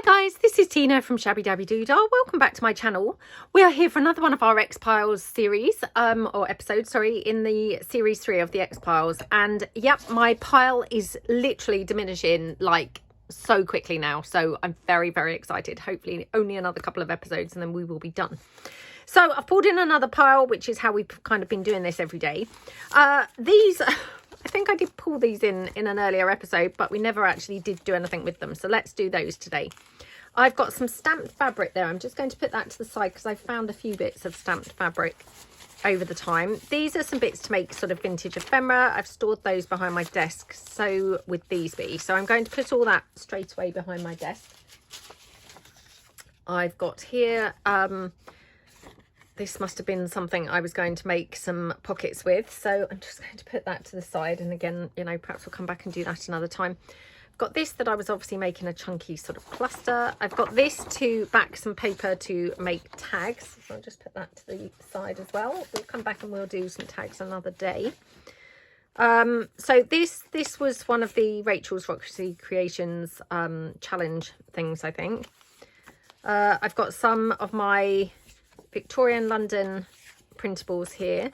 Hi guys, this is Tina from Shabbydabbydoodah. Welcome back to my channel. We are here for another one of our X-Piles series, or episodes, sorry, in the series 3 of the X-Piles. And yep, my pile is literally diminishing like so quickly now. So I'm very, very excited. Hopefully only another couple of episodes and then we will be done. So I've pulled in another pile, which is how we've kind of been doing this every day. These... I think I did pull these in an earlier episode, but we never actually did do anything with them. So let's do those today. I've got some stamped fabric there. I'm just going to put that to the side because I found a few bits of stamped fabric over the time. These are some bits to make sort of vintage ephemera. I've stored those behind my desk. So would these be. So I'm going to put all that straight away behind my desk. I've got here... this must have been something I was going to make some pockets with. So I'm just going to put that to the side. And again, you know, perhaps we'll come back and do that another time. I've got this that I was obviously making a chunky sort of cluster. I've got this to back some paper to make tags. So I'll just put that to the side as well. We'll come back and we'll do some tags another day. So this was one of the Rachel's Roxy Creations challenge things, I think. I've got some of my Victorian London printables here.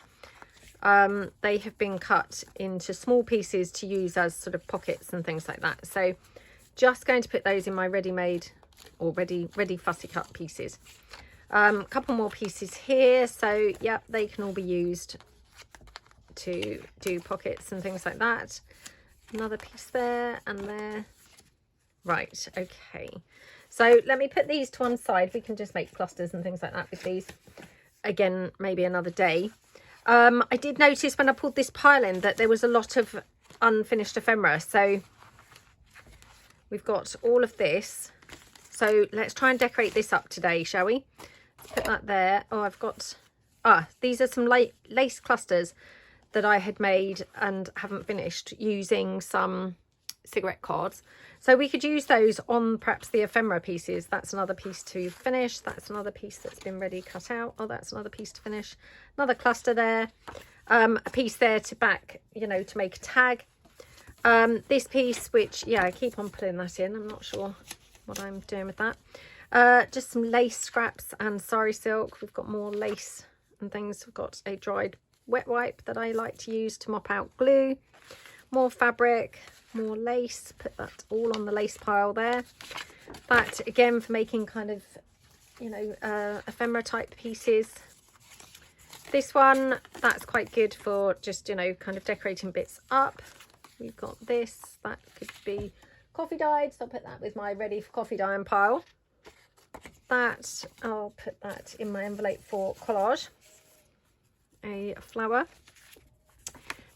They have been cut into small pieces to use as sort of pockets and things like that. So just going to put those in my ready-made or ready fussy cut pieces. A couple more pieces here. So yeah, they can all be used to do pockets and things like that. Another piece there and there. Right, okay. So let me put these to one side. We can just make clusters and things like that with these. Again, maybe another day. I did notice when I pulled this pile in that there was a lot of unfinished ephemera. So we've got all of this. So let's try and decorate this up today, shall we? Put that there. Oh, I've got... these are some lace clusters that I had made and haven't finished using some cigarette cards. So we could use those on perhaps the ephemera pieces. That's another piece to finish. That's another piece that's been ready cut out. Oh, that's another piece to finish. Another cluster there. A piece there to back, you know, to make a tag. This piece, which, yeah, I keep on putting that in. I'm not sure what I'm doing with that. Just some lace scraps and sari silk. We've got more lace and things. We've got a dried wet wipe that I like to use to mop out glue. More fabric. More lace, put that all on the lace pile there. That again for making kind of, you know, ephemera type pieces. This one, that's quite good for just, you know, kind of decorating bits up. We've got this, that could be coffee dyed, so I'll put that with my ready for coffee dyeing pile. That, I'll put that in my envelope for collage. A flower.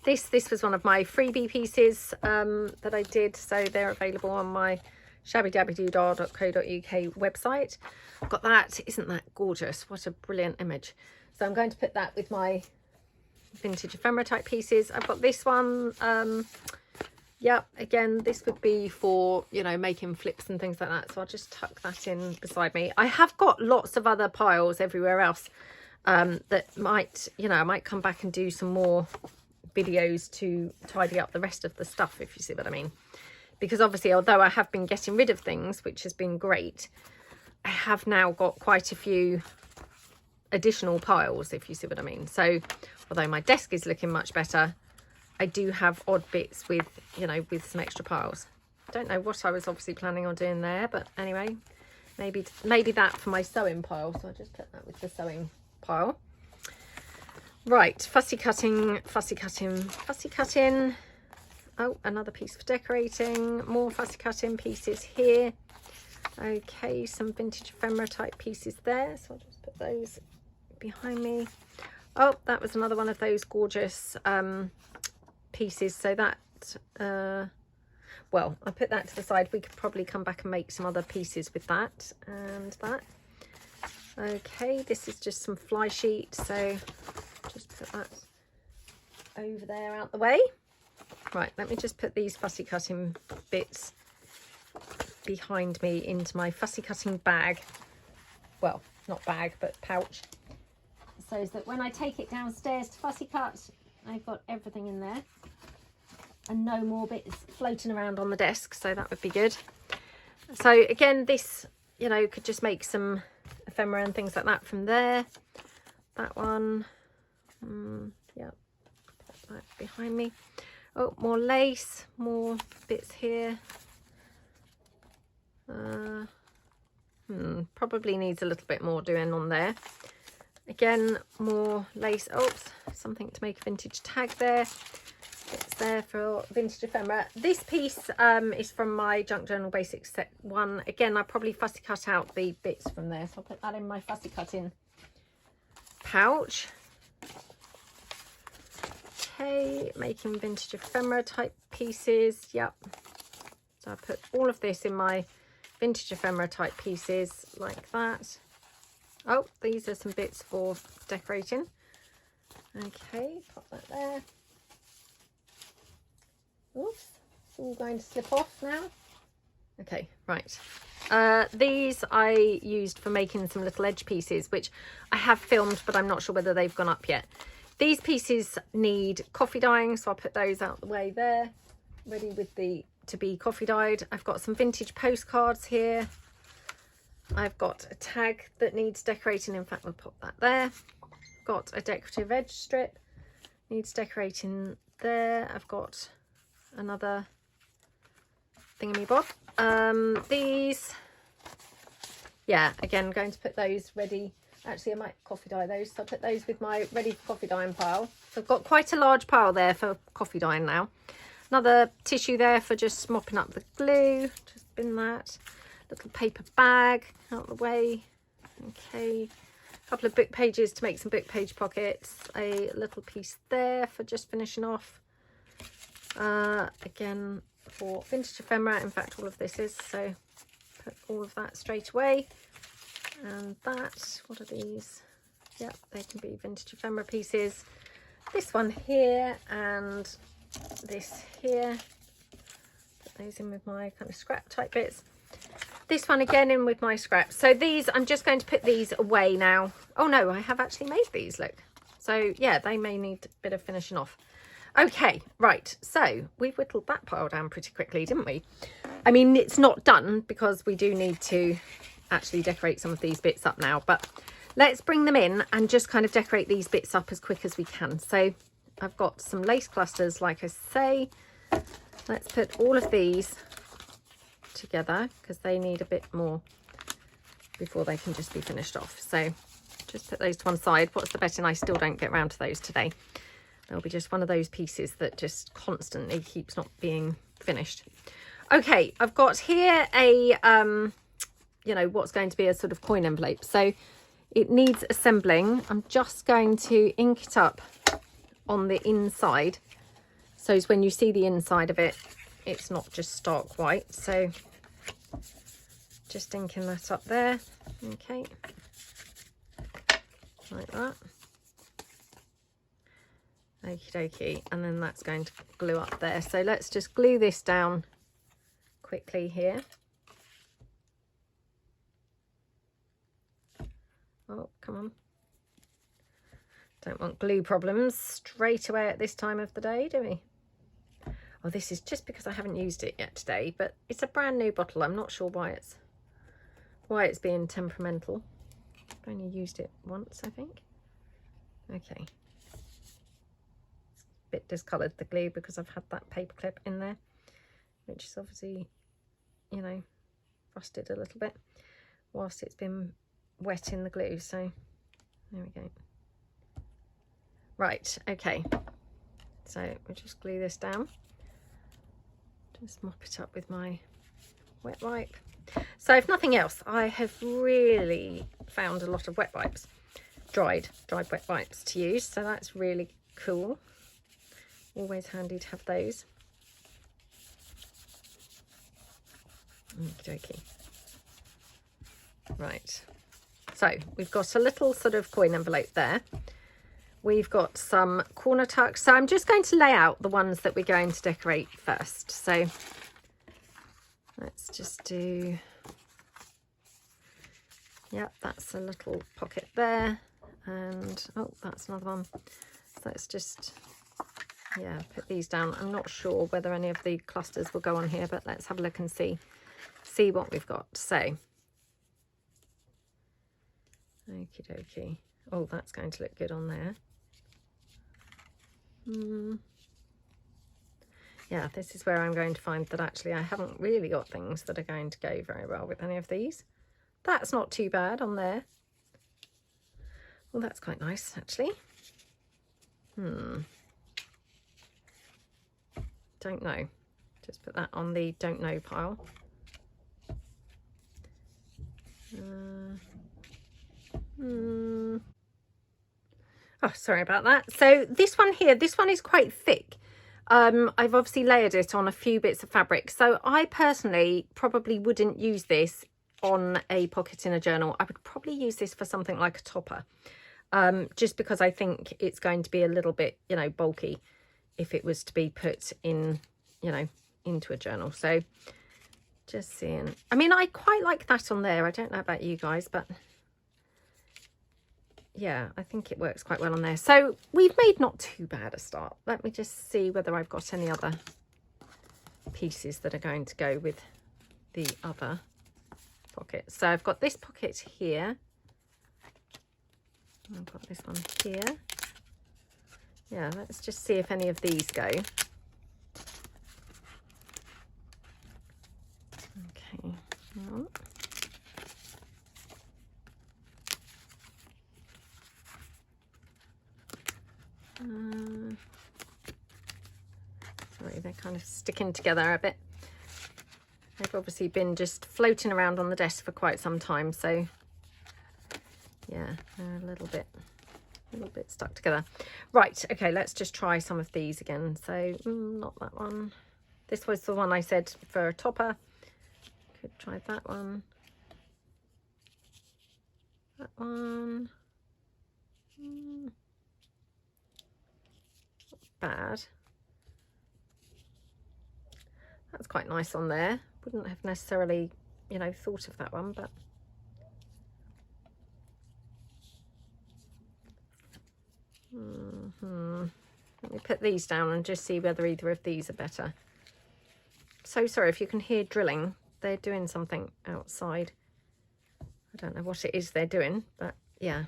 This was one of my freebie pieces that I did, so they're available on my shabbydabbydoodah.co.uk website. I've got that. Isn't that gorgeous? What a brilliant image. So I'm going to put that with my vintage ephemera type pieces. I've got this one. Yeah, again, this would be for, you know, making flips and things like that. So I'll just tuck that in beside me. I have got lots of other piles everywhere else that might, you know, I might come back and do some more videos to tidy up the rest of the stuff, if you see what I mean. Because obviously, although I have been getting rid of things, which has been great, I have now got quite a few additional piles, if you see what I mean. So although my desk is looking much better, I do have odd bits with, you know, with some extra piles. I don't know what I was obviously planning on doing there, but anyway, maybe that for my sewing pile. So I'll just put that with the sewing pile. Right, fussy cutting, fussy cutting, fussy cutting. Oh, another piece for decorating. More fussy cutting pieces here. Okay, some vintage ephemera type pieces there. So I'll just put those behind me. Oh, that was another one of those gorgeous pieces. So that, well, I'll put that to the side. We could probably come back and make some other pieces with that and that. Okay, this is just some fly sheet. So just put that over there out the way. Right, let me just put these fussy cutting bits behind me into my fussy cutting bag. Well, not bag, but pouch. So that when I take it downstairs to fussy cut, I've got everything in there. And no more bits floating around on the desk, so that would be good. So again, this, you know, could just make some ephemera and things like that from there. That one, yeah, pop that behind me. Oh, more lace, more bits here. Probably needs a little bit more doing on there. Again, more lace. Oops, something to make a vintage tag there. It's there for vintage ephemera. This piece is from my Junk Journal Basics set 1. Again, I probably fussy cut out the bits from there, so I'll put that in my fussy cutting pouch. Okay, making vintage ephemera type pieces. Yep. So I put all of this in my vintage ephemera type pieces like that. Oh, these are some bits for decorating. Okay, pop that there. Oops, it's all going to slip off now. Okay, right. These I used for making some little edge pieces, which I have filmed, but I'm not sure whether they've gone up yet. These pieces need coffee dyeing, so I'll put those out the way there, ready with to be coffee dyed. I've got some vintage postcards here. I've got a tag that needs decorating. In fact, we'll pop that there. Got a decorative edge strip, needs decorating there. I've got another thingamabob. These, yeah, again, going to put those ready. Actually, I might coffee dye those, so I'll put those with my ready for coffee dyeing pile. So I've got quite a large pile there for coffee dyeing now. Another tissue there for just mopping up the glue. Just bin that. Little paper bag out the way. Okay. A couple of book pages to make some book page pockets. A little piece there for just finishing off. Again, for vintage ephemera. In fact, all of this is. So put all of that straight away. And that, what are these? Yep, they can be vintage ephemera pieces. This one here and this here. Put those in with my kind of scrap type bits. This one again in with my scraps. So these, I'm just going to put these away now. Oh no, I have actually made these, look. So yeah, they may need a bit of finishing off. Okay, right, so we whittled that pile down pretty quickly, didn't we? I mean, it's not done because we do need to actually decorate some of these bits up now, but let's bring them in and just kind of decorate these bits up as quick as we can. So I've got some lace clusters, like I say. Let's put all of these together because they need a bit more before they can just be finished off. So just put those to one side. What's the betting I still don't get around to those today? There'll be just one of those pieces that just constantly keeps not being finished. Okay, I've got here a you know, what's going to be a sort of coin envelope. So it needs assembling. I'm just going to ink it up on the inside. So as when you see the inside of it, it's not just stark white. So just inking that up there. Okay. Like that. Okie dokie. And then that's going to glue up there. So let's just glue this down quickly here. Oh, come on. Don't want glue problems straight away at this time of the day, do we? Oh, this is just because I haven't used it yet today, but it's a brand new bottle. I'm not sure why it's being temperamental. I've only used it once, I think. Okay. It's a bit discoloured, the glue, because I've had that paper clip in there, which is obviously, you know, rusted a little bit whilst it's been wet in the glue. So there we go. Right, okay, so we'll just glue this down, just mop it up with my wet wipe. So if nothing else, I have really found a lot of wet wipes, dried wet wipes to use, so that's really cool. Always handy to have those. Okie dokie. Right. So we've got a little sort of coin envelope there. We've got some corner tucks. So I'm just going to lay out the ones that we're going to decorate first. So let's just do, yep, that's a little pocket there. And, oh, that's another one. So let's just, yeah, put these down. I'm not sure whether any of the clusters will go on here, but let's have a look and see. see what we've got to say. Okie dokie. Oh, that's going to look good on there. Yeah, this is where I'm going to find that actually I haven't really got things that are going to go very well with any of these. That's not too bad on there. Well, that's quite nice actually. Don't know. Just put that on the don't know pile. Oh, sorry about that. So this one here, this one is quite thick. I've obviously layered it on a few bits of fabric. So I personally probably wouldn't use this on a pocket in a journal. I would probably use this for something like a topper. Just because I think it's going to be a little bit, you know, bulky if it was to be put in, you know, into a journal. So just seeing. I mean, I quite like that on there. I don't know about you guys, but yeah, I think it works quite well on there. So we've made not too bad a start. Let me just see whether I've got any other pieces that are going to go with the other pocket. So I've got this pocket here. I've got this one here. Yeah, let's just see if any of these go. Okay. Well. Sorry, they're kind of sticking together a bit. They've obviously been just floating around on the desk for quite some time, so yeah, they're a little bit stuck together. Right, okay, let's just try some of these again. So not that one. This was the one I said for a topper. Could try that one. That one. Not bad. That's quite nice on there. Wouldn't have necessarily, you know, thought of that one, but let me put these down and just see whether either of these are better. So sorry if you can hear drilling. They're doing something outside. I don't know what it is they're doing, but yeah,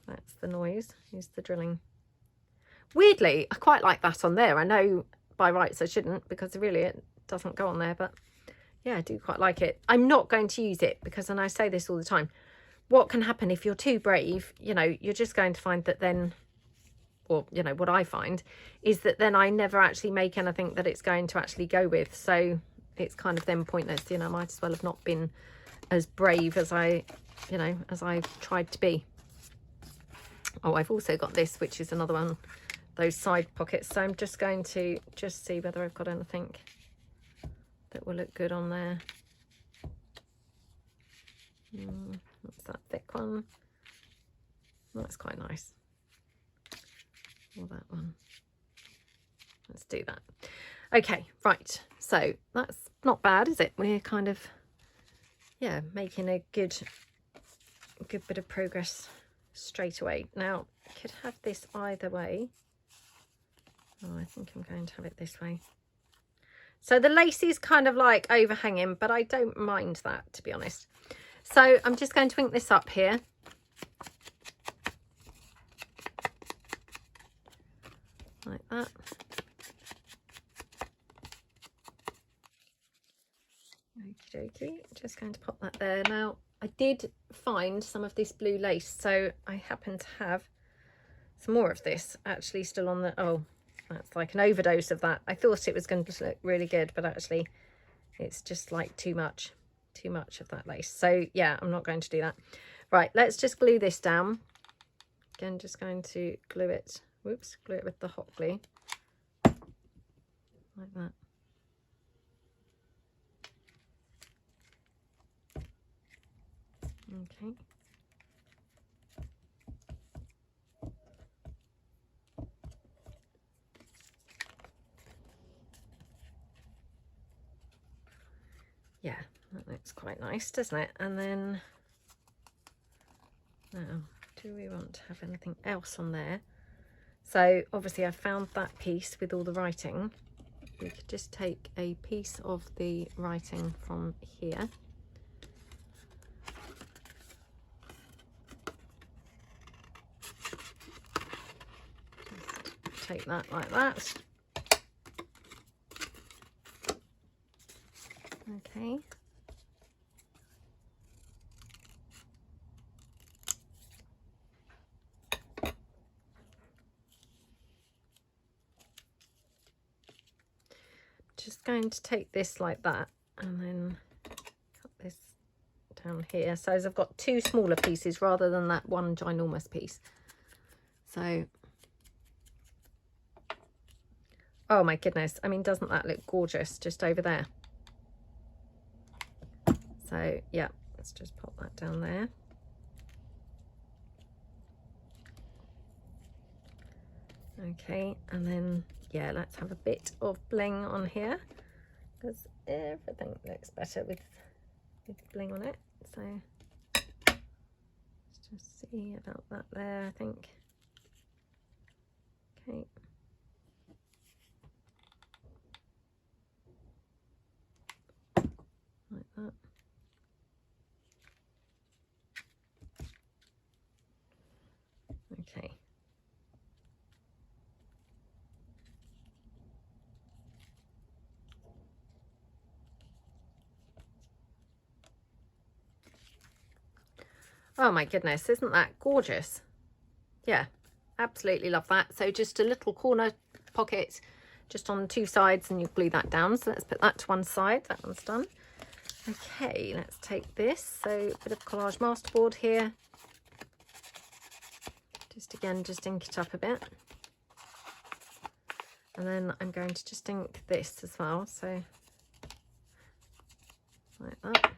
that's the noise, is the drilling. Weirdly, I quite like that on there. I know by rights I shouldn't, because really it doesn't go on there, but yeah, I do quite like it. I'm not going to use it because, and I say this all the time, what can happen if you're too brave, you know, you're just going to find that then, or you know, what I find is that then I never actually make anything that it's going to actually go with. So it's kind of then pointless, you know. I might as well have not been as brave as I, you know, as I tried to be. Oh, I've also got this, which is another one, those side pockets. So I'm just going to just see whether I've got anything that will look good on there. That's that thick one. That's quite nice. Or that one. Let's do that. Okay, right. So that's not bad, is it? We're kind of, yeah, making a good bit of progress straight away. Now, I could have this either way. Oh, I think I'm going to have it this way. So the lace is kind of like overhanging, but I don't mind that, to be honest. So I'm just going to ink this up here. Like that. Okie dokie. Just going to pop that there. Now, I did find some of this blue lace, so I happen to have some more of this actually still on the... Oh, that's like an overdose of that. I thought it was going to look really good, but actually it's just like too much of that lace. So yeah, I'm not going to do that. Right, let's just glue this down. Again, just going to glue it. Whoops, glue it with the hot glue. Like that. Okay. Yeah, that looks quite nice, doesn't it? And then, now, do we want to have anything else on there? So obviously I found that piece with all the writing. we could just take a piece of the writing from here. Just take that like that. Okay. Just going to take this like that and then cut this down here. So as I've got two smaller pieces rather than that one ginormous piece. So, oh my goodness, I mean, doesn't that look gorgeous just over there? So yeah, let's just pop that down there. Okay, and then yeah, let's have a bit of bling on here because everything looks better with bling on it. So let's just see about that there, I think. Okay. Like that. Okay. Oh my goodness, isn't that gorgeous? Yeah, absolutely love that. So just a little corner pocket just on two sides and you glue that down. So let's put that to one side. That one's done. Okay, let's take this. So a bit of collage masterboard here. Just again, just ink it up a bit. And then I'm going to just ink this as well. So like that.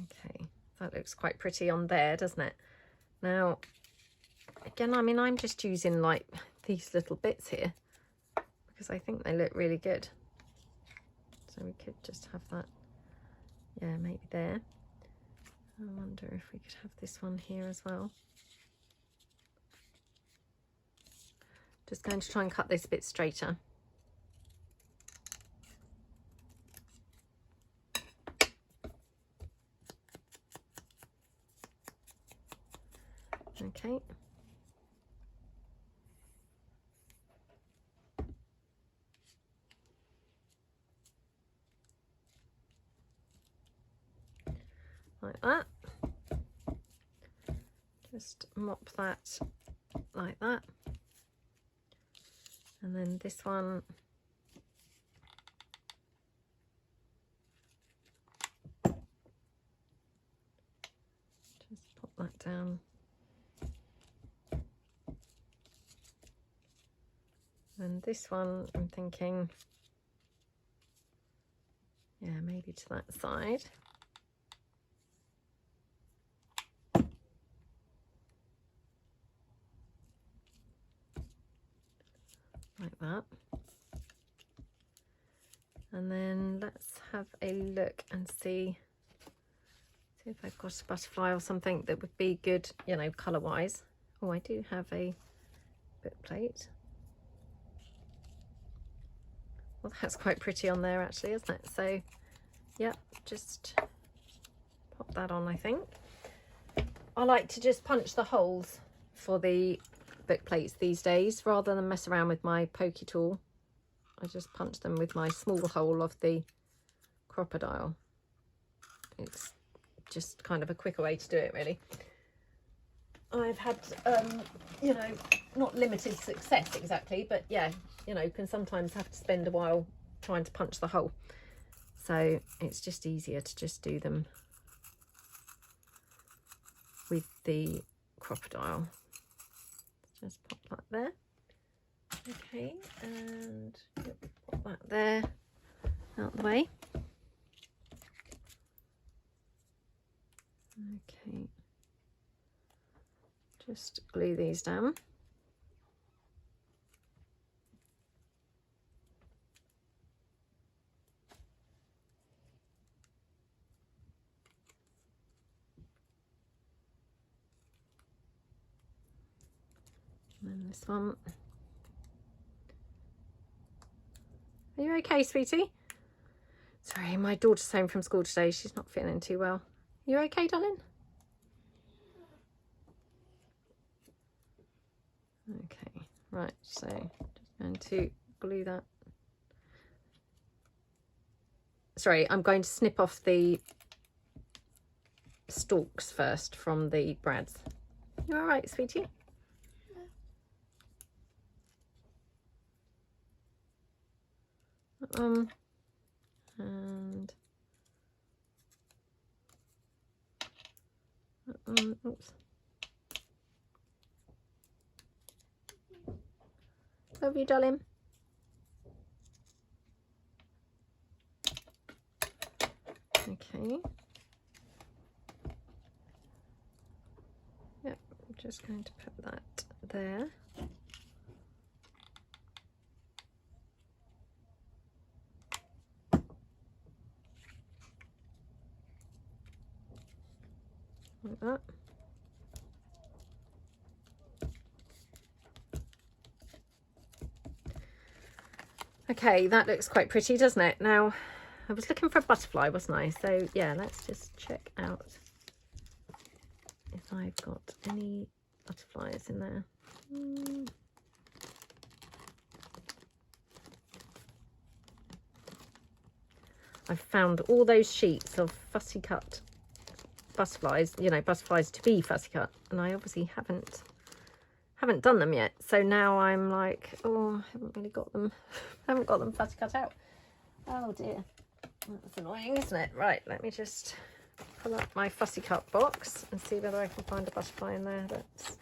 Okay, that looks quite pretty on there, doesn't it? Now, again, I mean, I'm just using like these little bits here because I think they look really good. So we could just have that, yeah, maybe there. I wonder if we could have this one here as well. Just going to try and cut this a bit straighter. Okay. Like that. Just mop that like that. And then this one, just pop that down. And this one, I'm thinking, yeah, maybe to that side. Like that. And then let's have a look and see if I've got a butterfly or something that would be good, you know, colour wise. Oh, I do have a book plate. Well, that's quite pretty on there actually, isn't it? So yeah, just pop that on, I think. I like to just punch the holes for the book plates these days rather than mess around with my pokey tool. I just punch them with my small hole of the crocodile. It's just kind of a quicker way to do it, really. I've had, you know, not limited success exactly, but yeah, you know, can sometimes have to spend a while trying to punch the hole. So it's just easier to just do them with the crocodile. Just pop that there. Okay, and pop that there out the way. Okay, just glue these down. And then this one. Are you okay, sweetie? Sorry, my daughter's home from school today. She's not feeling too well. You okay, darling? Okay, right, so just going to glue that. Sorry, I'm going to snip off the stalks first from the brads. You all right, sweetie? And oops. Love you, darling. Okay. Yep, I'm just going to put that there. Like that. Okay, that looks quite pretty, doesn't it? Now, I was looking for a butterfly, wasn't I? So, yeah, let's just check out if I've got any butterflies in there. I've found all those sheets of fussy cut butterflies, you know, butterflies to be fussy cut, and I obviously haven't done them yet. So now I'm like, oh, I haven't really got them. I haven't got them fussy cut out. Oh dear, that's annoying, isn't it? Right, let me just pull up my fussy cut box and see whether I can find a butterfly in there that's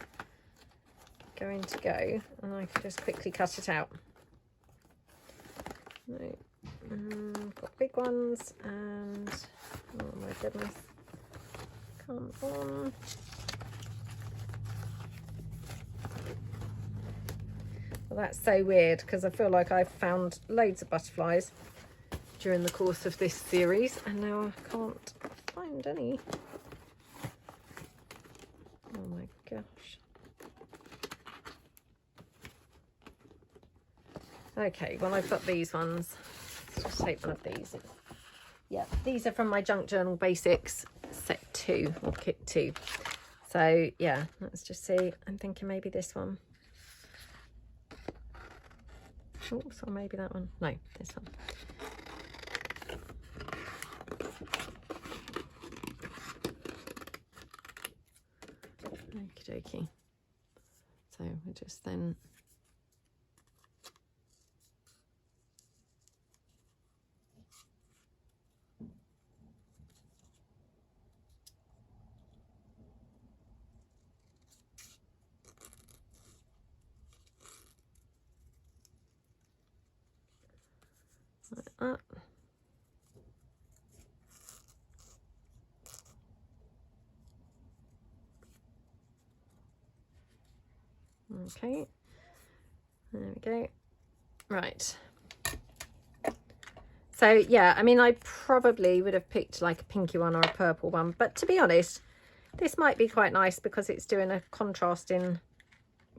going to go, and I can just quickly cut it out. No. Got big ones, and oh my goodness, come on. Well, that's so weird because I feel like I've found loads of butterflies during the course of this series, and now I can't find any. Oh my gosh. Okay, well, I've got these ones. Let's just take one of these. Yeah, these are from my Junk Journal Basics set 2 or kit 2. So yeah, let's just see. I'm thinking maybe this one. Oops, or maybe that one. No, this one. Okie dokie. So we just then like that. Okay, there we go. Right. So yeah, I mean, I probably would have picked like a pinky one or a purple one, but to be honest, this might be quite nice because it's doing a contrasting,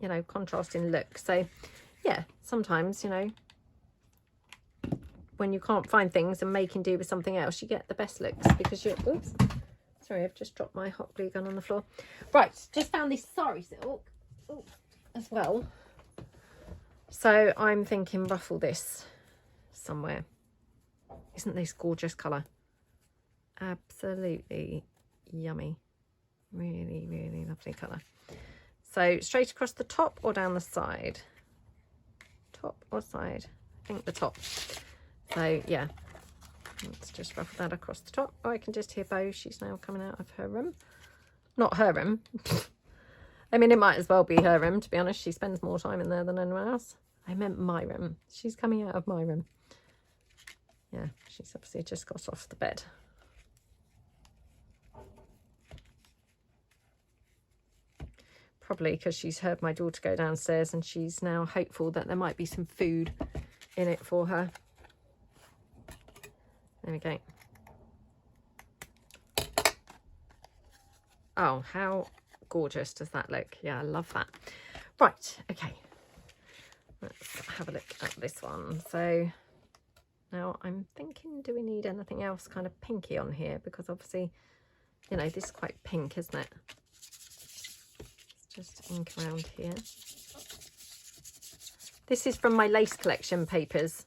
you know, contrasting look. So yeah, sometimes, you know, when you can't find things and making do with something else, you get the best looks because you're, oops, sorry, I've just dropped my hot glue gun on the floor. Right, just found this sari silk as well. So I'm thinking ruffle this somewhere. Isn't this gorgeous colour? Absolutely yummy. Really, really lovely colour. So straight across the top or down the side? Top or side? I think the top. So yeah, let's just ruffle that across the top. Oh, I can just hear Bo. She's now coming out of her room. Not her room. I mean, it might as well be her room, to be honest. She spends more time in there than anyone else. I meant my room. She's coming out of my room. Yeah, she's obviously just got off the bed. Probably because she's heard my daughter go downstairs and she's now hopeful that there might be some food in it for her. There we go. Oh, how gorgeous does that look? Yeah, I love that. Right, okay. Let's have a look at this one. So Now I'm thinking, do we need anything else kind of pinky on here? Because obviously, you know, this is quite pink, isn't it? Let's just ink around here. This is from my lace collection papers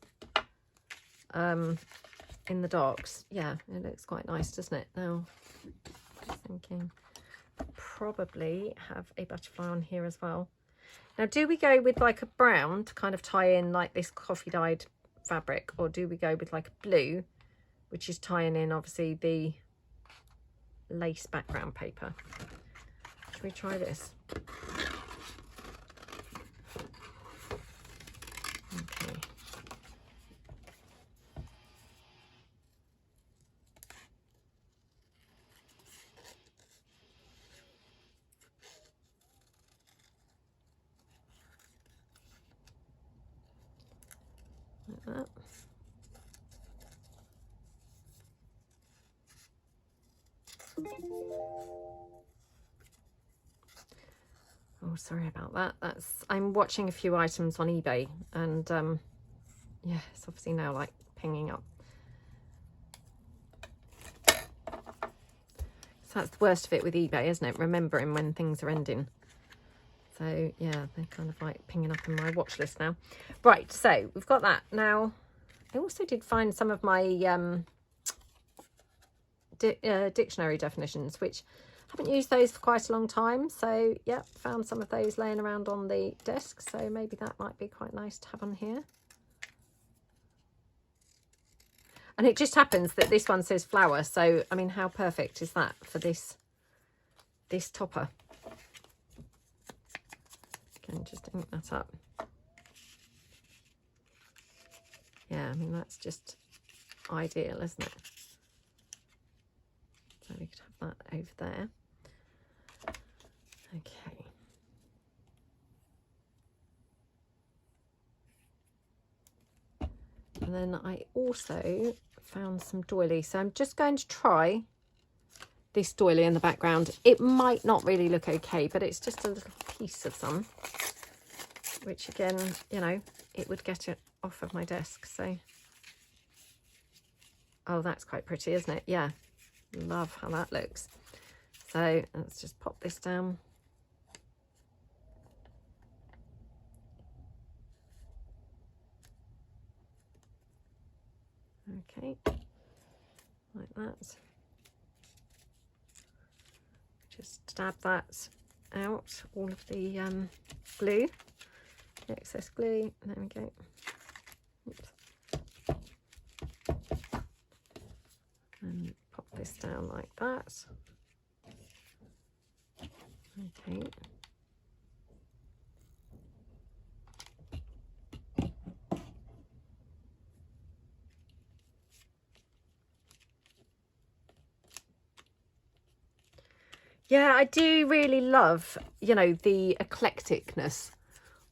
in the darks. Yeah, it looks quite nice, doesn't it? Now, I'm thinking probably have a butterfly on here as well. Now, do we go with like a brown to kind of tie in like this coffee dyed fabric, or do we go with like a blue, which is tying in obviously the lace background paper? Should we try this? Okay. Like that. Oh, sorry about that. I'm watching a few items on eBay, and yeah, it's obviously now like pinging up. So that's the worst of it with eBay, isn't it? Remembering when things are ending. So yeah, they're kind of like pinging up in my watch list now. Right, so we've got that. Now, I also did find some of my dictionary definitions, which I haven't used those for quite a long time. So yeah, found some of those laying around on the desk. So maybe that might be quite nice to have on here. And it just happens that this one says flower. So, I mean, how perfect is that for this topper? Again, just ink that up. Yeah, I mean, that's just ideal, isn't it? So we could have that over there. Okay. And then I also found some doily. So I'm just going to try this doily in the background. It might not really look okay, but it's just a little piece of some, which again, you know, it would get it off of my desk. So, oh, that's quite pretty, isn't it? Yeah, love how that looks. So let's just pop this down. Okay, like that. Just dab that out, all of the glue, the excess glue. There we go. Oops. And pop this down like that. Okay. Yeah, I do really love, you know, the eclecticness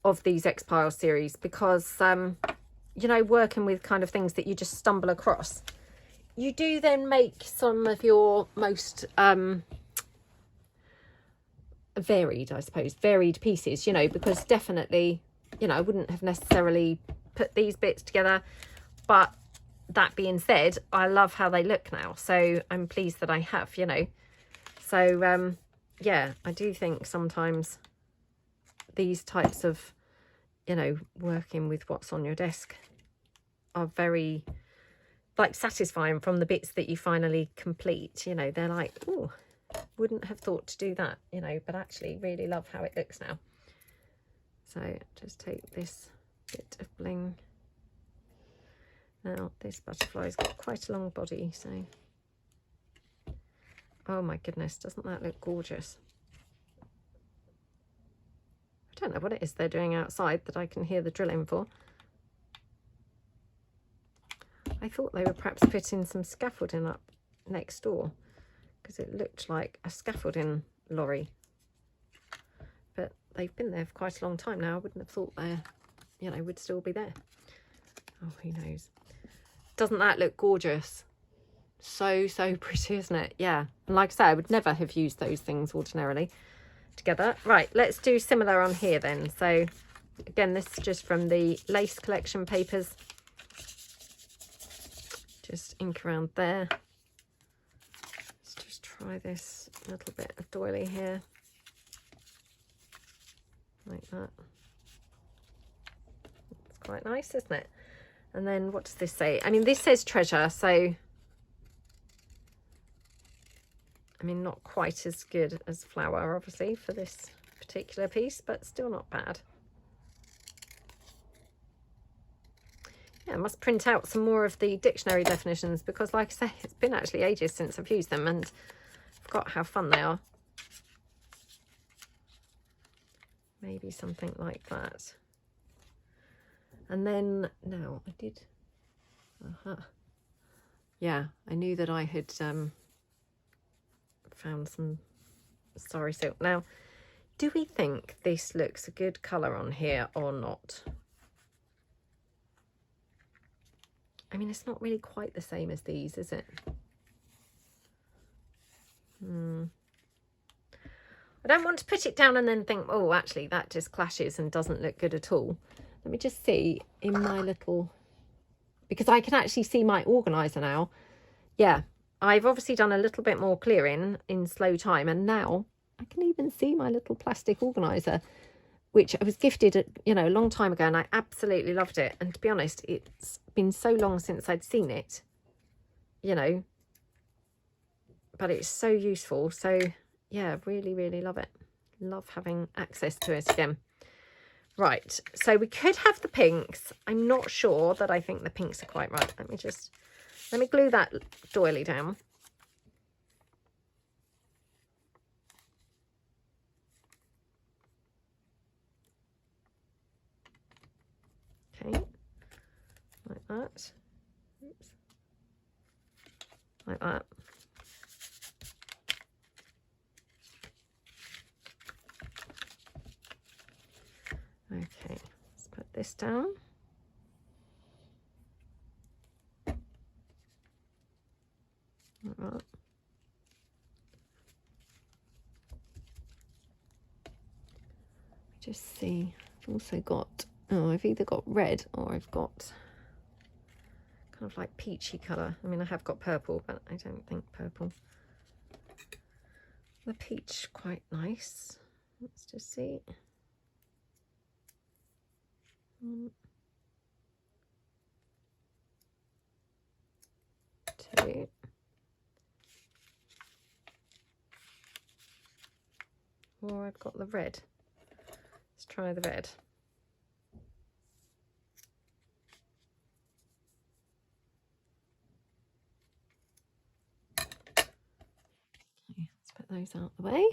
of these X-Pile series, because, you know, working with kind of things that you just stumble across, you do then make some of your most varied, I suppose, varied pieces, you know, because definitely, you know, I wouldn't have necessarily put these bits together, but that being said, I love how they look now, so I'm pleased that I have, you know. So, yeah, I do think sometimes these types of, you know, working with what's on your desk are very, like, satisfying from the bits that you finally complete. You know, they're like, oh, wouldn't have thought to do that, you know, but actually really love how it looks now. So just take this bit of bling. Now, this butterfly's got quite a long body, so... Oh my goodness, doesn't that look gorgeous? I don't know what it is they're doing outside that I can hear the drilling for. I thought they were perhaps putting some scaffolding up next door, because it looked like a scaffolding lorry. But they've been there for quite a long time now. I wouldn't have thought they, you know, would still be there. Oh, who knows? Doesn't that look gorgeous? So pretty, isn't it? Yeah, and like I say, I would never have used those things ordinarily together. Right, let's do similar on here then. So again, this is just from the lace collection papers. just ink around there. Let's just try this little bit of doily here. Like that. It's quite nice, isn't it? And then what does this say? I mean, this says treasure, so I mean, not quite as good as flower, obviously, for this particular piece, but still not bad. Yeah, I must print out some more of the dictionary definitions because, like I say, it's been actually ages since I've used them and I've forgot how fun they are. Maybe something like that. And then, no, I did. Yeah, I knew that I had found some Sorry Silk. Now, do we think this looks a good colour on here or not? I mean, it's not really quite the same as these, is it? I don't want to put it down and then think, oh, actually, that just clashes and doesn't look good at all. Let me just see in my little... Because I can actually see my organiser now. Yeah, I've obviously done a little bit more clearing in slow time. And now I can even see my little plastic organiser, which I was gifted, you know, a long time ago. And I absolutely loved it. And to be honest, it's been so long since I'd seen it, you know. But it's so useful. So... yeah, really, really love it. Love having access to it again. Right, so we could have the pinks. I'm not sure that I think the pinks are quite right. Let me glue that doily down. Okay, like that. Oops. Like that. Okay, let's put this down. Like that. Just see, I've also got, oh, I've either got red or I've got kind of like peachy colour. I mean, I have got purple, but I don't think purple. The peach, quite nice. Let's just see. Two. Or I've got the red. Let's try the red. Okay, let's put those out the way.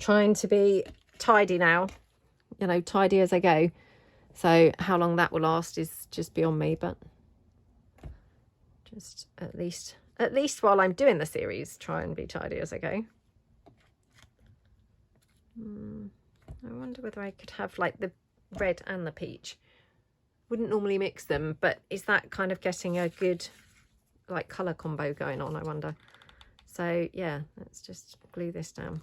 Trying to be tidy now, you know, tidy as I go. So how long that will last is just beyond me, but just at least while I'm doing the series, try and be tidy as I go. I wonder whether I could have like the red and the peach. Wouldn't normally mix them, but is that kind of getting a good like colour combo going on, I wonder. So yeah, let's just glue this down.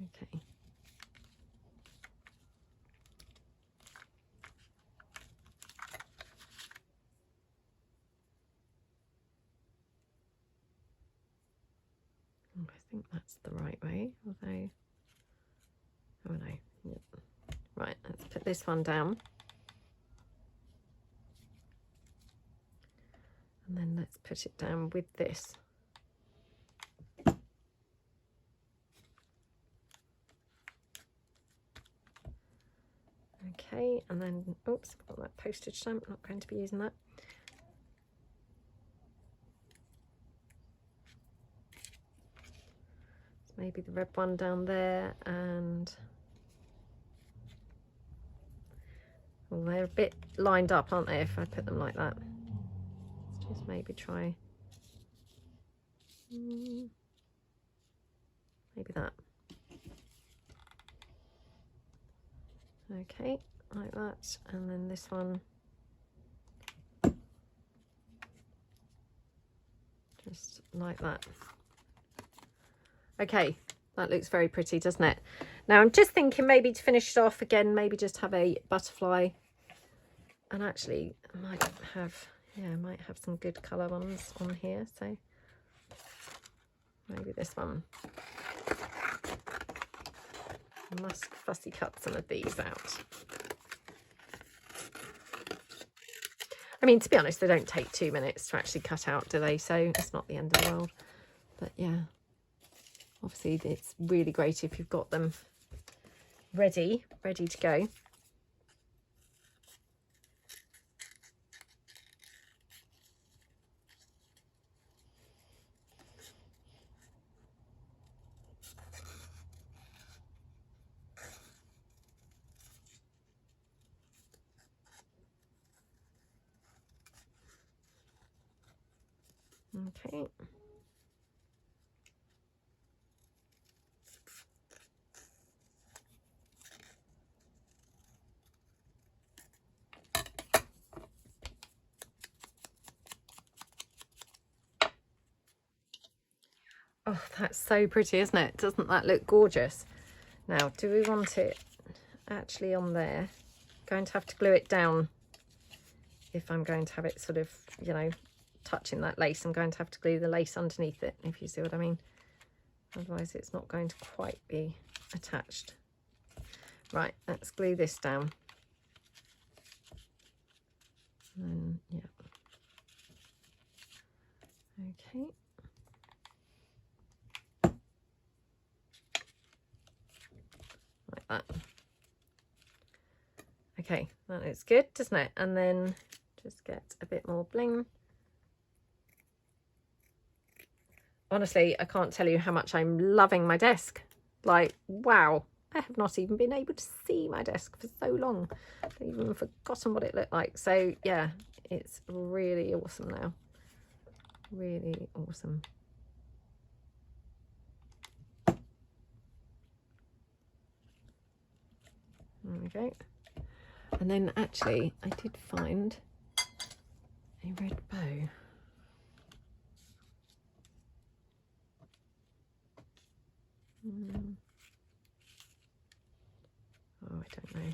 Okay. I think that's the right way, although, oh no, yep. Right, let's put this one down. And then let's put it down with this. Okay, and then, oops, I've got that postage stamp, not going to be using that. So maybe the red one down there, and well, they're a bit lined up, aren't they, if I put them like that. Let's just maybe try, maybe that. Okay, like that, and then this one just like that. Okay, that looks very pretty, doesn't it? Now I'm just thinking maybe to finish it off again, maybe just have a butterfly And actually I might have, yeah, I might have some good colour ones on here, so maybe this one. I must fussy cut some of these out. I mean, to be honest, they don't take 2 minutes to actually cut out, do they? So it's not the end of the world. But yeah, obviously it's really great if you've got them ready to go. Okay. Oh, that's so pretty, isn't it? Doesn't that look gorgeous? Now, do we want it actually on there? Going to have to glue it down. If I'm going to have it sort of, you know, touching that lace, I'm going to have to glue the lace underneath it, if you see what I mean. Otherwise it's not going to quite be attached. Right, let's glue this down. And yeah. Okay. Like that. Okay, that looks good, doesn't it? And then just get a bit more bling. Honestly, I can't tell you how much I'm loving my desk. Like, wow, I have not even been able to see my desk for so long. I've even forgotten what it looked like. So yeah, it's really awesome now. Really awesome. There we go. And then actually I did find a red bow. Oh, I don't know.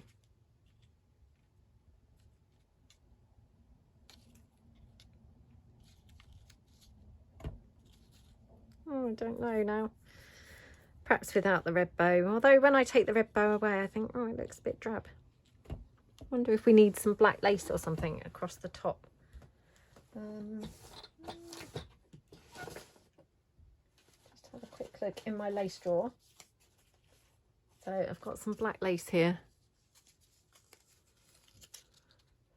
Oh, I don't know now. Perhaps without the red bow. Although when I take the red bow away, I think, oh, it looks a bit drab. Wonder if we need some black lace or something across the top. Just have a quick look in my lace drawer. So I've got some black lace here.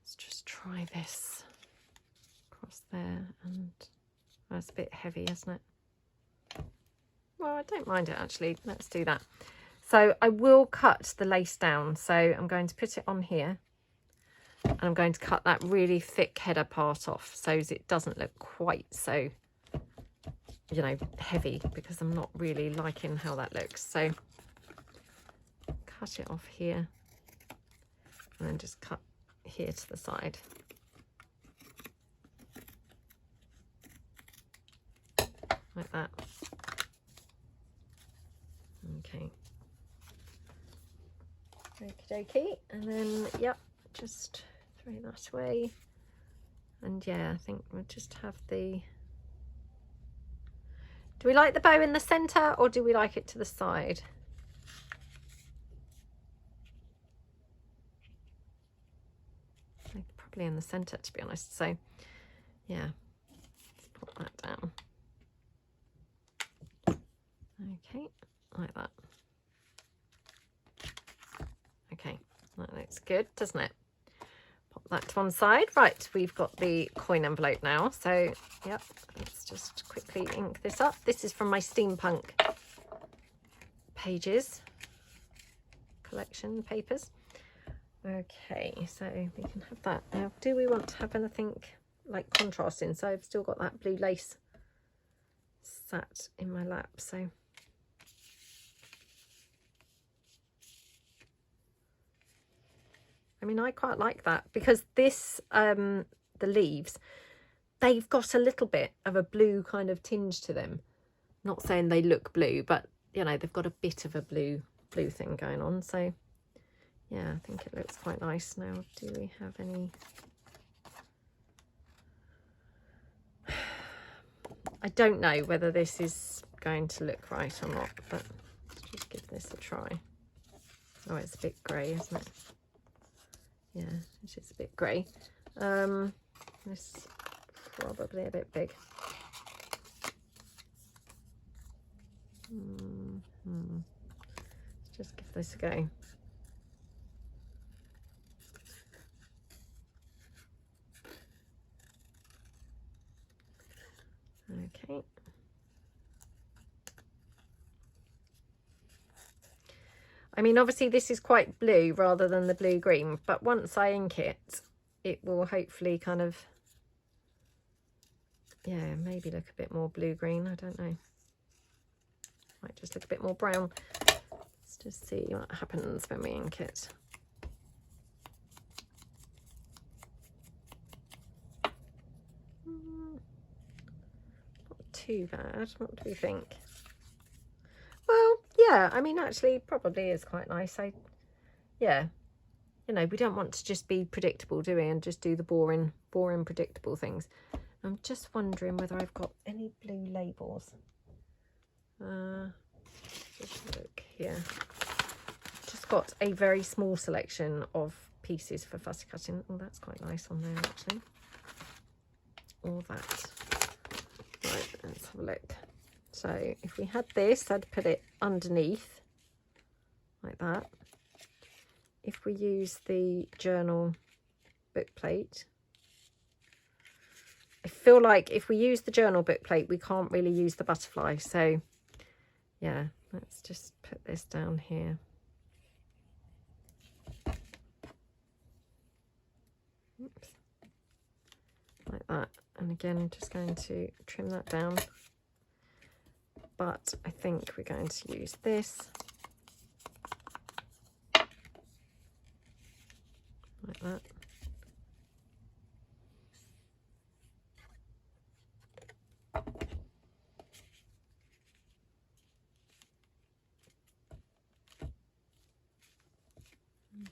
Let's just try this across there, and that's a bit heavy, isn't it? Well, I don't mind it actually. Let's do that. So I will cut the lace down. So I'm going to put it on here, and I'm going to cut that really thick header part off so it doesn't look quite so, you know, heavy, because I'm not really liking how that looks. So cut it off here and then just cut here to the side. Like that. Okay. Okie dokie. And then, yep, just throw that away. And yeah, I think we'll just have the... Do we like the bow in the centre, or do we like it to the side? Probably in the centre, to be honest. So yeah, let's put that down. Okay, like that. Okay, that looks good, doesn't it? Pop that to one side. Right, we've got the coin envelope now. So yep, let's just quickly ink this up. This is from my steampunk pages collection papers. Okay, so we can have that. Now, do we want to have anything like contrasting? So I've still got that blue lace sat in my lap, so I mean, I quite like that, because this the leaves, they've got a little bit of a blue kind of tinge to them. Not saying they look blue, but you know, they've got a bit of a blue thing going on. So Yeah, I think it looks quite nice. Now, do we have any... I don't know whether this is going to look right or not, but let's just give this a try. Oh, it's a bit grey, isn't it? Yeah, it's just a bit grey. This is probably a bit big. Let's just give this a go. Okay. I mean, obviously this is quite blue rather than the blue-green, but once I ink it, it will hopefully kind of, yeah, maybe look a bit more blue-green. I don't know. Might just look a bit more brown. Let's just see what happens when we ink it. Not too bad. What do we think? Well, yeah, I mean, actually probably is quite nice. Yeah, you know, we don't want to just be predictable, do we? And just do the boring predictable things. I'm just wondering whether I've got any blue labels. Just look here. Just got a very small selection of pieces for fussy cutting. Oh, that's quite nice on there, actually. All that. Right, let's have a look. So if we had this, I'd put it underneath like that. If we use the journal book plate, I feel like if we use the journal book plate, we can't really use the butterfly. So yeah, let's just put this down here. Oops. Like that. And again, just going to trim that down. But I think we're going to use this. Like that.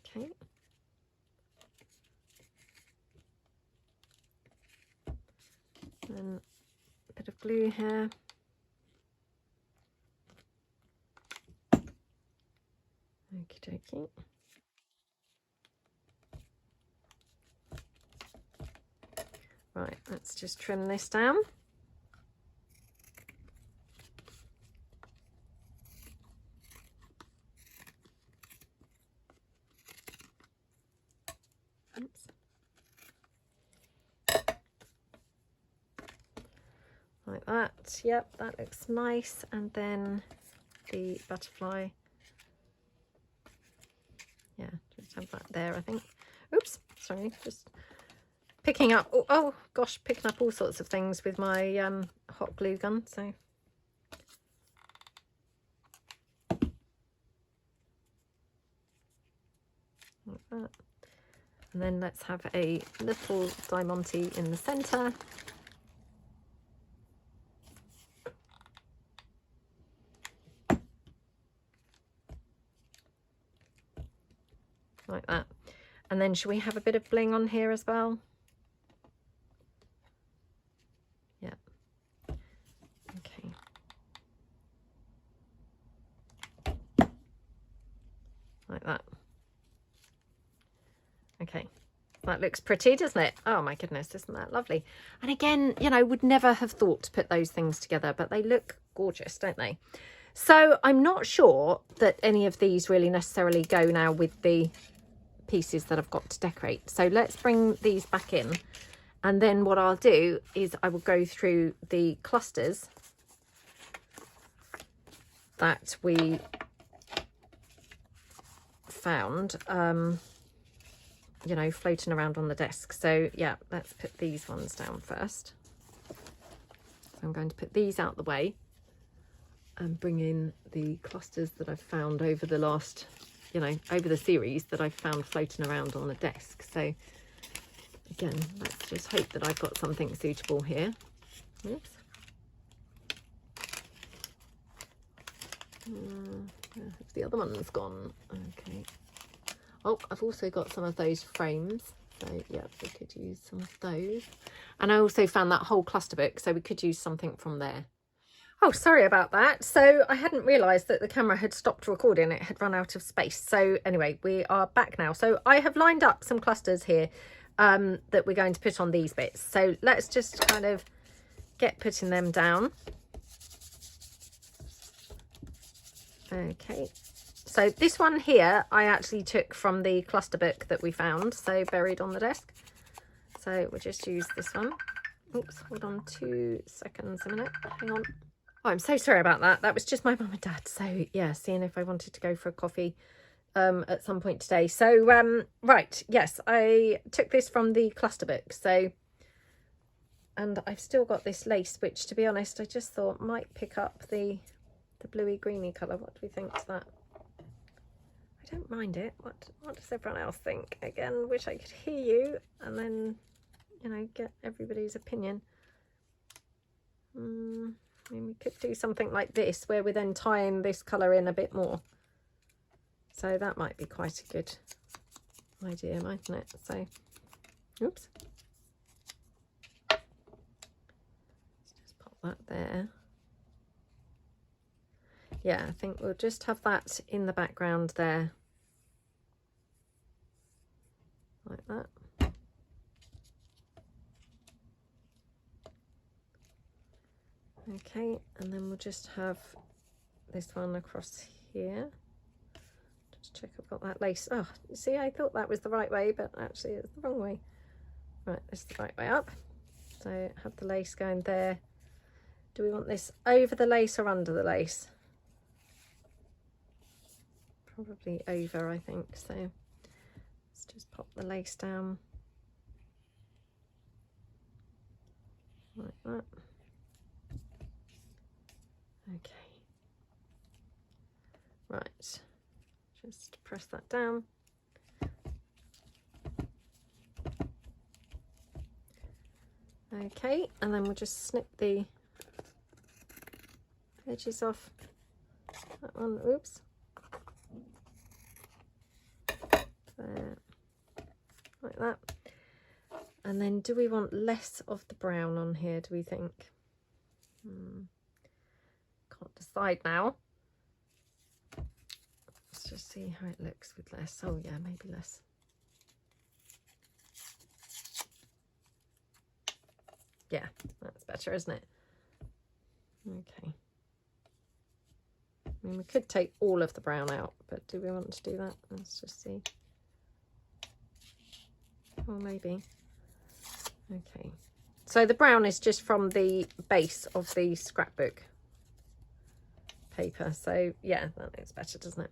Okay. Then a bit of glue here. Okie dokie. Right, let's just trim this down. Oops. Like that. Yep, that looks nice. And then the butterfly. Yeah, just have that there, I think. Oops, sorry, just picking up, oh gosh, picking up all sorts of things with my hot glue gun, so. Like that. And then let's have a little Diamante in the centre. Like that. And then should we have a bit of bling on here as well? Yeah. Okay. Like that. Okay. That looks pretty, doesn't it? Oh my goodness, isn't that lovely? And again, you know, would never have thought to put those things together, but they look gorgeous, don't they? So I'm not sure that any of these really necessarily go now with the pieces that I've got to decorate. So let's bring these back in, and then what I'll do is I will go through the clusters that we found, you know, floating around on the desk. So yeah, let's put these ones down first. So I'm going to put these out the way and bring in the clusters that I've found over the last, you know, over the series that I've found floating around on the desk. So again, let's just hope that I've got something suitable here. Oops. The other one's gone. Okay. Oh, I've also got some of those frames. So yeah, we could use some of those. And I also found that whole cluster book, so we could use something from there. Oh, sorry about that. So I hadn't realised that the camera had stopped recording. It had run out of space. So anyway, we are back now. So I have lined up some clusters here that we're going to put on these bits. So let's just kind of get putting them down. Okay. So this one here, I actually took from the cluster book that we found, so buried on the desk. So we'll just use this one. Oops, hold on 2 seconds a minute. Hang on. Oh, I'm so sorry about that. That was just my mum and dad. So yeah, seeing if I wanted to go for a coffee at some point today. So right, yes, I took this from the cluster book. So, and I've still got this lace, which to be honest, I just thought might pick up the bluey greeny colour. What do we think to that? I don't mind it. What does everyone else think? Again, wish I could hear you and then, you know, get everybody's opinion. I mean, we could do something like this where we're then tying this colour in a bit more. So that might be quite a good idea, mightn't it? So, oops. Let's just pop that there. Yeah, I think we'll just have that in the background there. Like that. Okay, and then we'll just have this one across here. Just check I've got that lace. Oh, you see, I thought that was the right way, but actually it's the wrong way. Right, this is the right way up. So have the lace going there. Do we want this over the lace or under the lace? Probably over, I think. So let's just pop the lace down like that. Okay. Right. Just press that down. Okay, and then we'll just snip the edges off that one. Oops. There, like that. And then do we want less of the brown on here, do we think? Can't decide now. Let's just see how it looks with less. Oh yeah, maybe less. Yeah, that's better, isn't it? Okay. I mean, we could take all of the brown out, but do we want to do that? Let's just see. Or maybe. Okay. So the brown is just from the base of the scrapbook paper. So yeah, that looks better, doesn't it?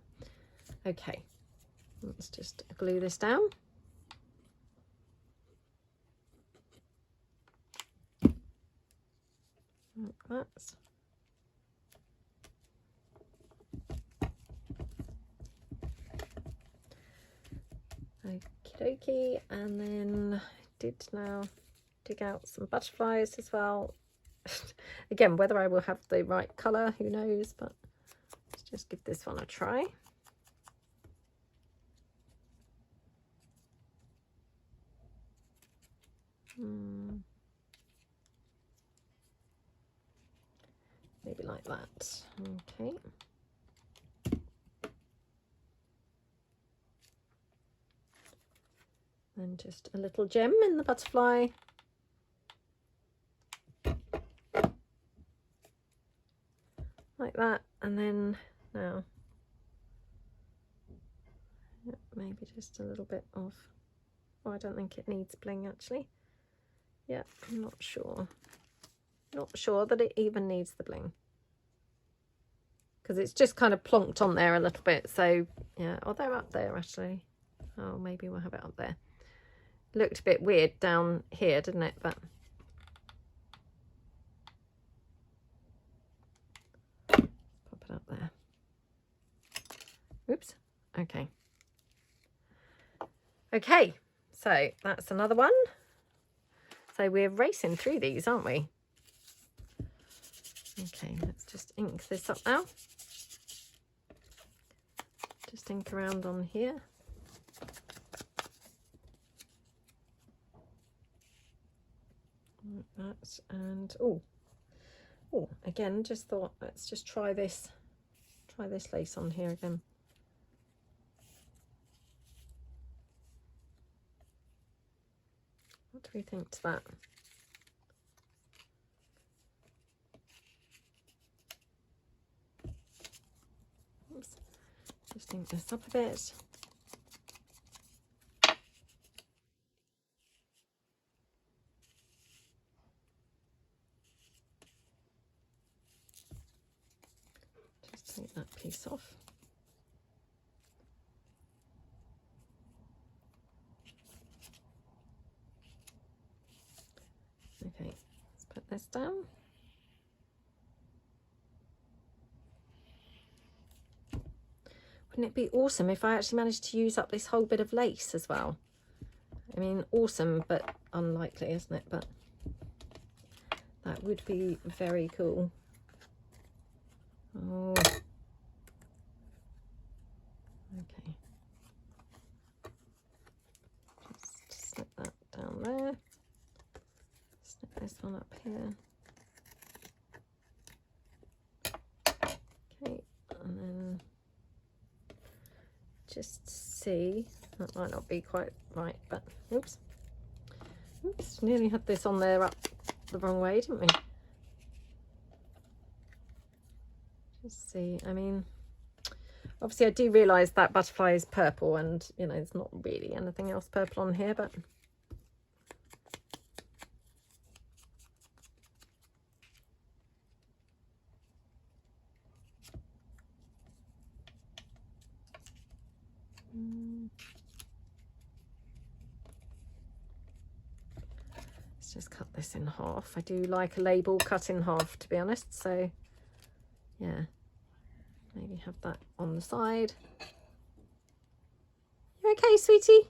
Okay. Let's just glue this down. Like that. Okie dokie, and then I did now dig out some butterflies as well. Again, whether I will have the right colour, who knows, but let's just give this one a try. Maybe like that. Okay. Then just a little gem in the butterfly. Like that. And then now, maybe just a little bit of, oh, I don't think it needs bling actually. Yeah, I'm not sure. Not sure that it even needs the bling. Because it's just kind of plonked on there a little bit. So yeah, oh, they're up there actually. Oh, maybe we'll have it up there. Looked a bit weird down here, didn't it? But pop it up there. Oops. Okay. Okay, so that's another one. So we're racing through these, aren't we? Okay, let's just ink this up now. Just ink around on here. like that. And oh, again, just thought, let's just try this lace on here again. What do we think to that? Oops. Just ink this up a bit. Just take that piece off. Okay, let's put this down. Wouldn't it be awesome if I actually managed to use up this whole bit of lace as well? I mean, awesome, but unlikely, isn't it? But that would be very cool. Oh. Okay. Just slip that down there. Snip this one up here. Okay, and then just see, that might not be quite right, but oops, nearly had this on there up the wrong way, didn't we? Just see, I mean, obviously I do realise that butterfly is purple, and you know, there's not really anything else purple on here, but let's just cut this in half. I do like a label cut in half, to be honest, so yeah, maybe have that on the side. You okay, sweetie?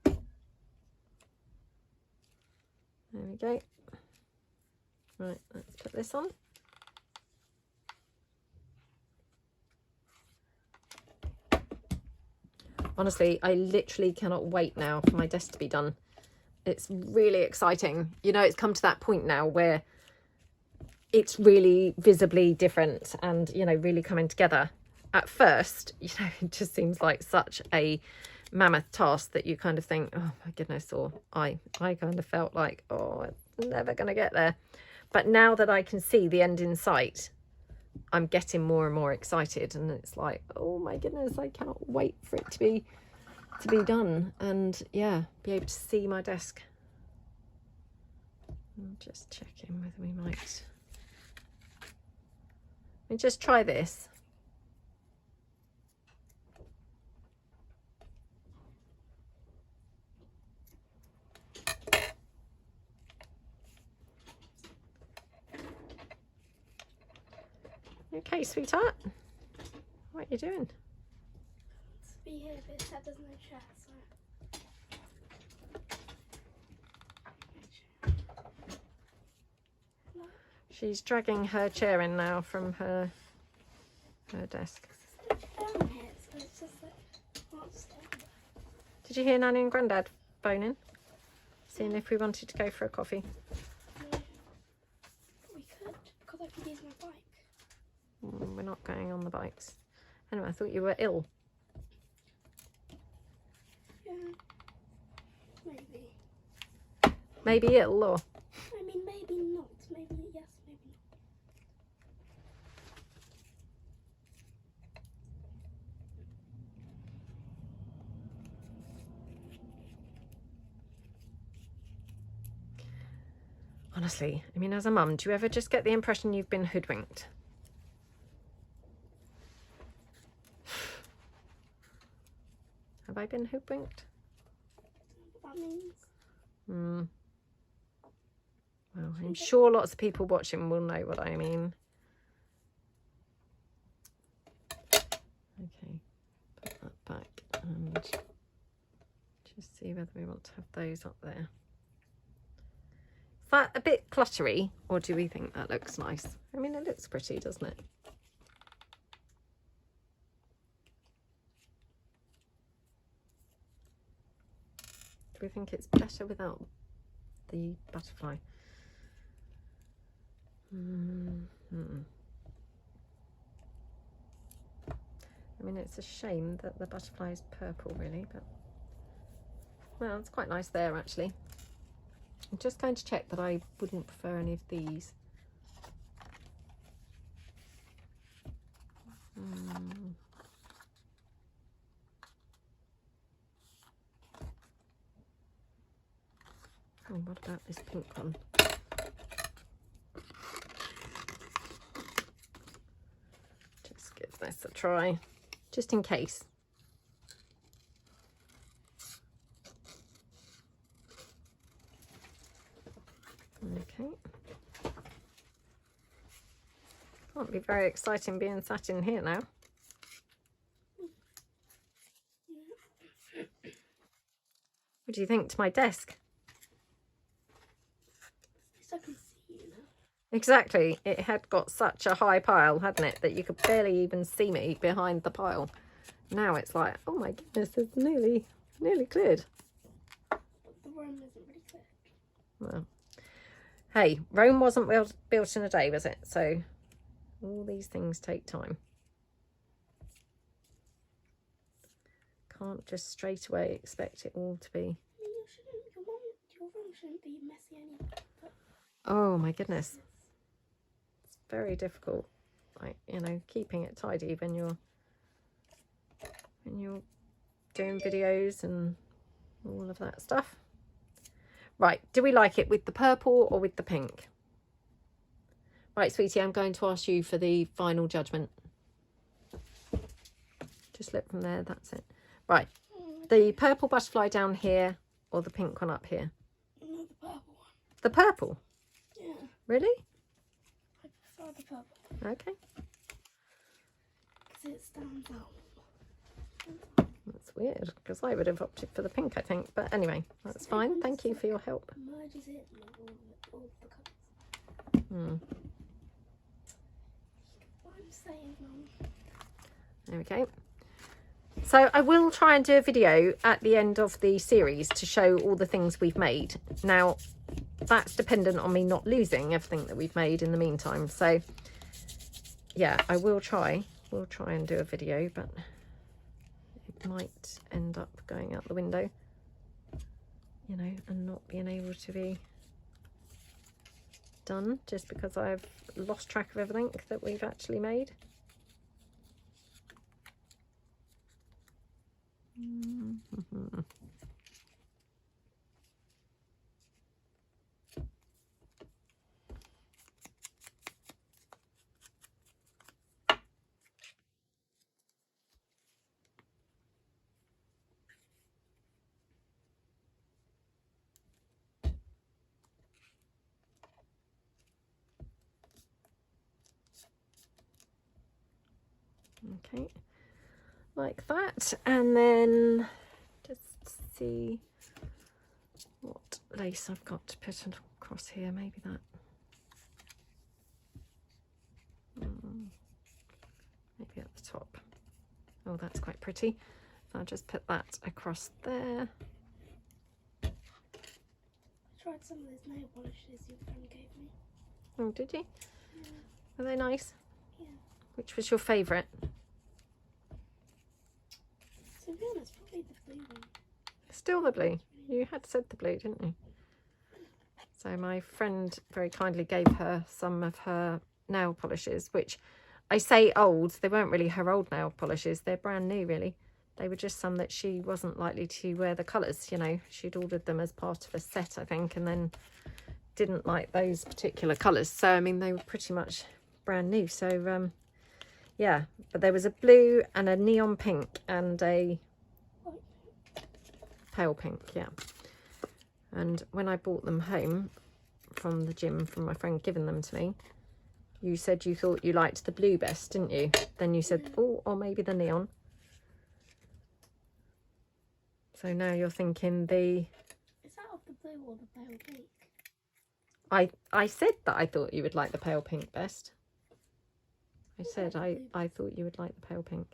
There we go. Right, let's put this on. Honestly, I literally cannot wait now for my desk to be done. It's really exciting. You know, it's come to that point now where it's really visibly different and, you know, really coming together. At first, you know, it just seems like such a mammoth task that you kind of think, oh my goodness, or I kind of felt like, oh, I'm never going to get there. But now that I can see the end in sight, I'm getting more and more excited, and it's like, oh my goodness, I cannot wait for it to be done, and yeah, be able to see my desk. I'm just checking whether we might. Let me just try this. Okay, sweetheart, what are you doing? Be here, but that doesn't have chair, so. She's dragging her chair in now from her desk. Down here, so it's just like, what's down? Did you hear Nanny and Grandad phoning? Seeing if we wanted to go for a coffee. Yeah. We could, because I could use my bike. We're not going on the bikes. Anyway, I thought you were ill. Yeah. Maybe. Maybe ill, or? I mean, maybe not. Maybe yes, maybe not. Honestly, I mean, as a mum, do you ever just get the impression you've been hoodwinked? Have I been hoodwinked? What that means. Well, I'm sure lots of people watching will know what I mean. Okay, put that back and just see whether we want to have those up there. Is that a bit cluttery, or do we think that looks nice? I mean, it looks pretty, doesn't it? Do we think it's better without the butterfly. I mean, it's a shame that the butterfly is purple, really, but well, it's quite nice there, actually. I'm just going to check that I wouldn't prefer any of these. Oh, what about this pink one? Just give this a try, just in case. Okay. Can't be very exciting being sat in here now. What do you think to my desk? I can see you now. Exactly. It had got such a high pile, hadn't it, that you could barely even see me behind the pile. Now it's like, oh my goodness, it's nearly cleared. But the room isn't really clear. Well, hey, Rome wasn't built in a day, was it? So all these things take time. Can't just straight away expect it all to be. Your room shouldn't be messy anyway. Oh my goodness. It's very difficult, like, you know, keeping it tidy when you're doing videos and all of that stuff. Right, do we like it with the purple or with the pink? Right, sweetie, I'm going to ask you for the final judgment. Just look from there, that's it. Right, the purple butterfly down here or the pink one up here? No, the purple one. The purple? Yeah. Really? I prefer the purple. Okay. Because it stands out. That's weird, because I would have opted for the pink, I think. But anyway, that's fine. Thank you for your help. Merges it and all the colours. I'm saying, Mum. There we go. So I will try and do a video at the end of the series to show all the things we've made. Now, that's dependent on me not losing everything that we've made in the meantime. So, yeah, I will try. We'll try and do a video, but it might end up going out the window, you know, and not being able to be done just because I've lost track of everything that we've actually made. Okay, like that, and then just see what lace I've got to put across here. Maybe that. Maybe at the top. Oh, that's quite pretty. So I'll just put that across there. I tried some of those nail polishes your friend gave me. Oh, did you? Yeah. Are they nice? Yeah. Which was your favourite? To be honest, probably the blue one. Still the blue. You had said the blue, didn't you? So my friend very kindly gave her some of her nail polishes, which I say old. They weren't really her old nail polishes. They're brand new, really. They were just some that she wasn't likely to wear the colours, you know. She'd ordered them as part of a set, I think, and then didn't like those particular colours. So, I mean, they were pretty much brand new. So, yeah. But there was a blue and a neon pink and a pale pink, yeah. And when I brought them home from the gym, from my friend giving them to me, you said you thought you liked the blue best, didn't you? Then you said, oh, or maybe the neon. So now you're thinking the... Is that of the blue or the pale pink? I said that I thought you would like the pale pink best. I said I thought you would like the pale pink.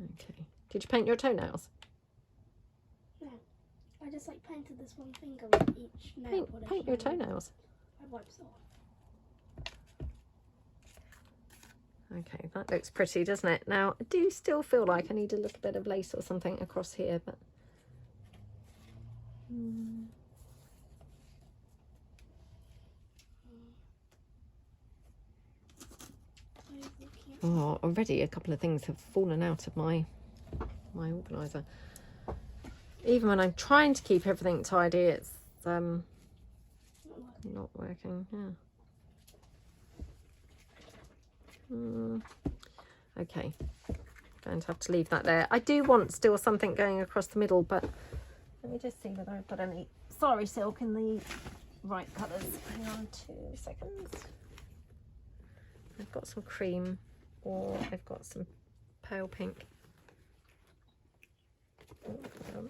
Okay. Did you paint your toenails? No. I just like painted this one finger with each nail polish. Paint your toenails. I wiped it off. Okay, that looks pretty, doesn't it? Now, I do still feel like I need a little bit of lace or something across here, but... Oh, already a couple of things have fallen out of my organiser. Even when I'm trying to keep everything tidy, it's not working. Yeah. Okay, going to have to leave that there. I do want still something going across the middle, but let me just see whether I've got any sari silk in the right colours. Hang on 2 seconds. I've got some cream, or I've got some pale pink. Oh, hold on.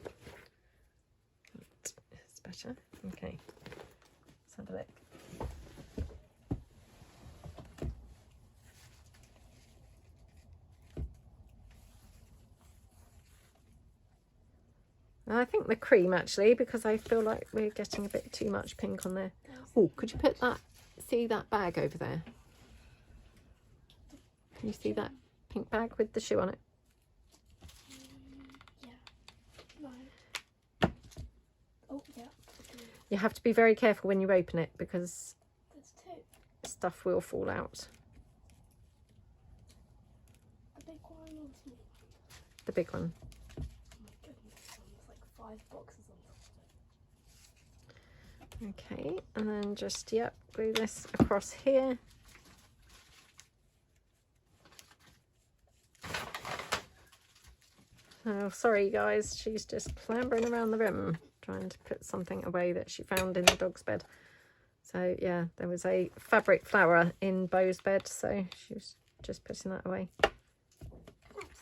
It's better. Okay, let's have a look. I think the cream, actually, because I feel like we're getting a bit too much pink on there. Oh, could you put that, see that bag over there? Can you see that pink bag with the shoe on it? Yeah. No. Oh, yeah. You have to be very careful when you open it, because There's 2. stuff will fall out. The big one or the small one? The big one. Oh my goodness, there's like 5 boxes on top. Okay, and then just, yep, glue this across here. Oh, sorry guys, she's just clambering around the room trying to put something away that she found in the dog's bed. So yeah, there was a fabric flower in Bo's bed, so she was just putting that away.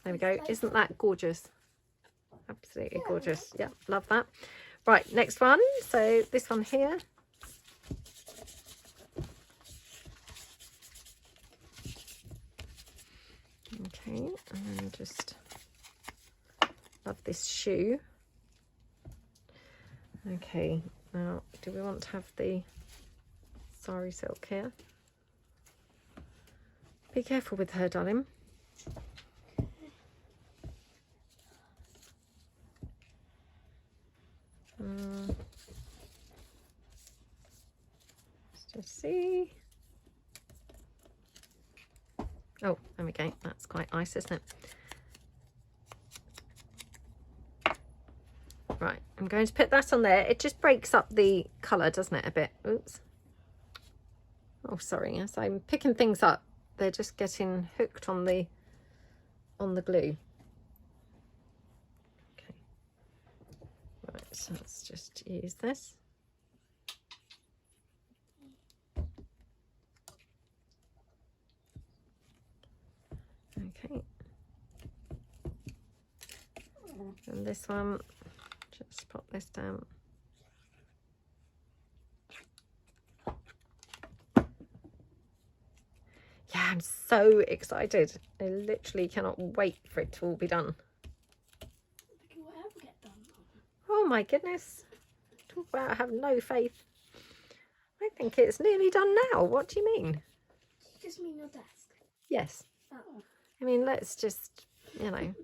There we go. Isn't that gorgeous? Absolutely gorgeous. Yeah, love that. Right, next one. So this one here. Okay, and then just love this shoe. Okay, now do we want to have the sari silk here? Be careful with her, darling. Let's just see. Oh, there we go. That's quite nice, isn't it? Right, I'm going to put that on there. It just breaks up the colour, doesn't it, a bit? Oops. Oh, sorry. As I'm picking things up, they're just getting hooked on the glue. Okay. Right, so let's just use this. Okay. And this one, just pop this down. Yeah, I'm so excited. I literally cannot wait for it to all be done. Whatever get done. Oh my goodness. Talk about have no faith. I think it's nearly done now. What do you mean? You just mean your desk? Yes. Oh. I mean, let's just, you know,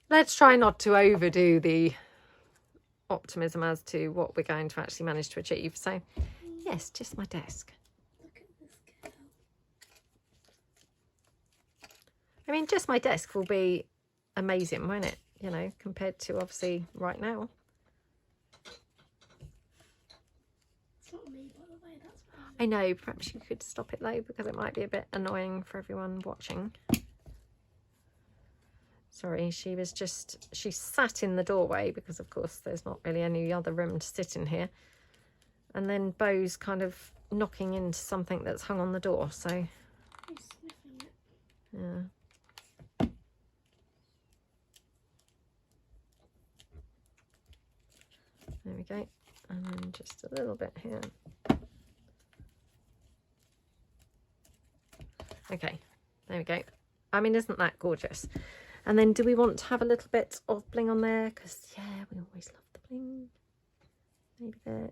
let's try not to overdo the optimism as to what we're going to actually manage to achieve. So, yes, just my desk. Look at this girl. I mean, just my desk will be amazing, won't it? You know, compared to obviously right now. It's not me, by the way. That's fine. I know, perhaps you could stop it though, because it might be a bit annoying for everyone watching. Sorry, she sat in the doorway because of course there's not really any other room to sit in here. And then Bo's kind of knocking into something that's hung on the door, so. He's sniffing it. Yeah. There we go. And then just a little bit here. Okay, there we go. I mean, isn't that gorgeous? And then do we want to have a little bit of bling on there? Because, yeah, we always love the bling. Maybe there.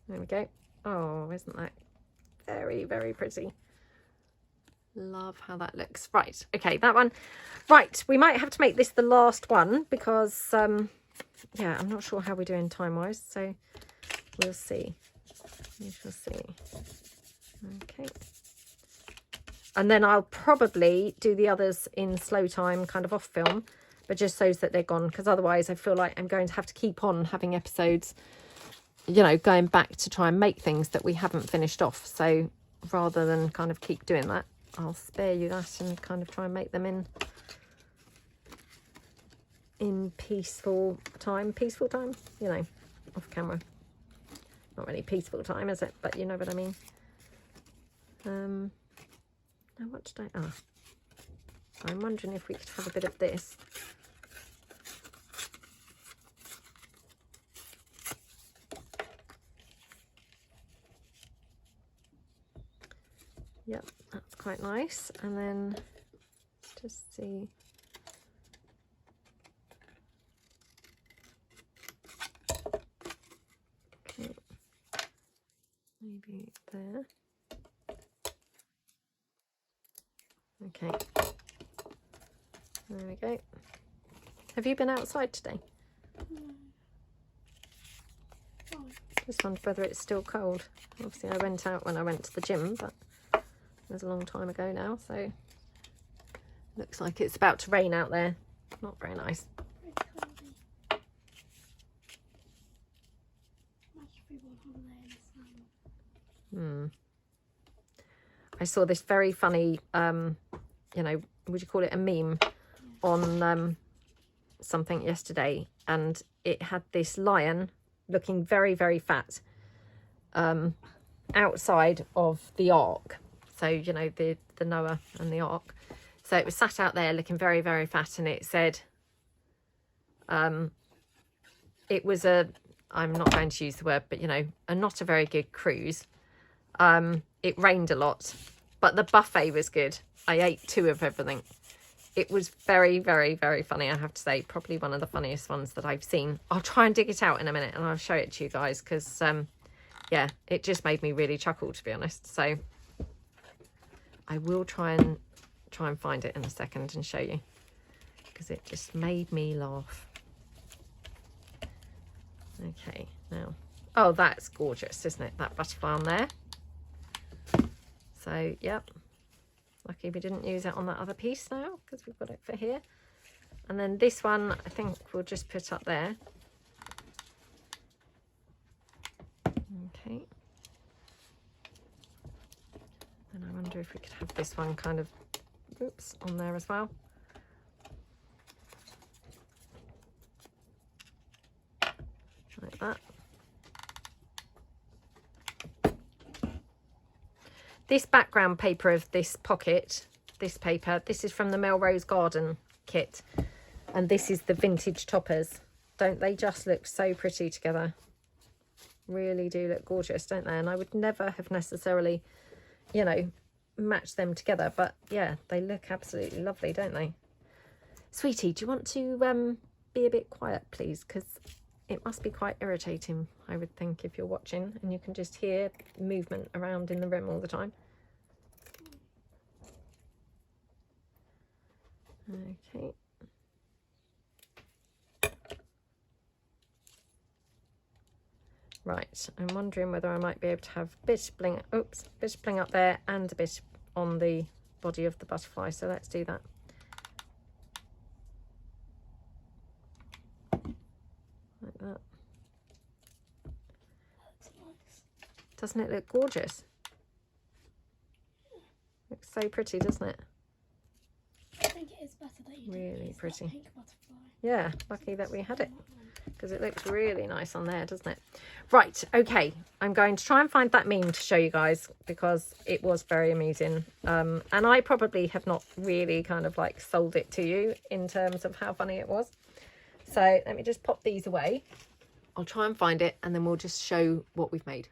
There we go. Oh, isn't that very, very pretty? Love how that looks. Right, okay, that one. Right, we might have to make this the last one because, yeah, I'm not sure how we're doing time-wise, so we'll see. We shall see. Okay. And then I'll probably do the others in slow time, kind of off film, but just so that they're gone, because otherwise I feel like I'm going to have to keep on having episodes, you know, going back to try and make things that we haven't finished off. So rather than kind of keep doing that, I'll spare you that and kind of try and make them in peaceful time, you know, off camera. Not really peaceful time, is it? But you know what I mean. Now what did I, I'm wondering if we could have a bit of this. Yep, that's quite nice. And then let's just see. Okay, maybe there. Okay, there we go. Have you been outside today? Oh. Just wondered whether it's still cold. Obviously I went out when I went to the gym, but it was a long time ago now, so looks like it's about to rain out there. Not very nice. I saw this very funny, you know, would you call it a meme, on something yesterday, and it had this lion looking very, very fat outside of the ark. So, you know, the Noah and the ark. So it was sat out there looking very, very fat, and it said, it was I'm not going to use the word, but, you know, not a very good cruise. It rained a lot, but the buffet was good. I ate 2 of everything. It was very, very, very funny, I have to say. Probably one of the funniest ones that I've seen. I'll try and dig it out in a minute and I'll show it to you guys because, yeah, it just made me really chuckle, to be honest. So I will try and find it in a second and show you because it just made me laugh. Okay, now, oh, that's gorgeous, isn't it? That butterfly on there. So, yep. Lucky we didn't use it on that other piece now because we've got it for here. And then this one, I think we'll just put up there. Okay. And I wonder if we could have this one kind of, oops, on there as well. Like that. This background paper of this pocket, this paper, this is from the Melrose Garden kit. And this is the vintage toppers. Don't they just look so pretty together? Really do look gorgeous, don't they? And I would never have necessarily, you know, matched them together. But yeah, they look absolutely lovely, don't they? Sweetie, do you want to be a bit quiet, please? Because it must be quite irritating, I would think, if you're watching and you can just hear movement around in the room all the time. Okay. Right, I'm wondering whether I might be able to have a bit of bling, oops, a bit of bling up there and a bit on the body of the butterfly. So let's do that. Like that. Doesn't it look gorgeous? Looks so pretty, doesn't it? I think it is better that you really pretty. Pink butterfly. Yeah, lucky that we had it because it looks really nice on there, doesn't it? Right, okay, I'm going to try and find that meme to show you guys because it was very amusing, and I probably have not really kind of like sold it to you in terms of how funny it was. So let me just pop these away. I'll try and find it and then we'll just show what we've made.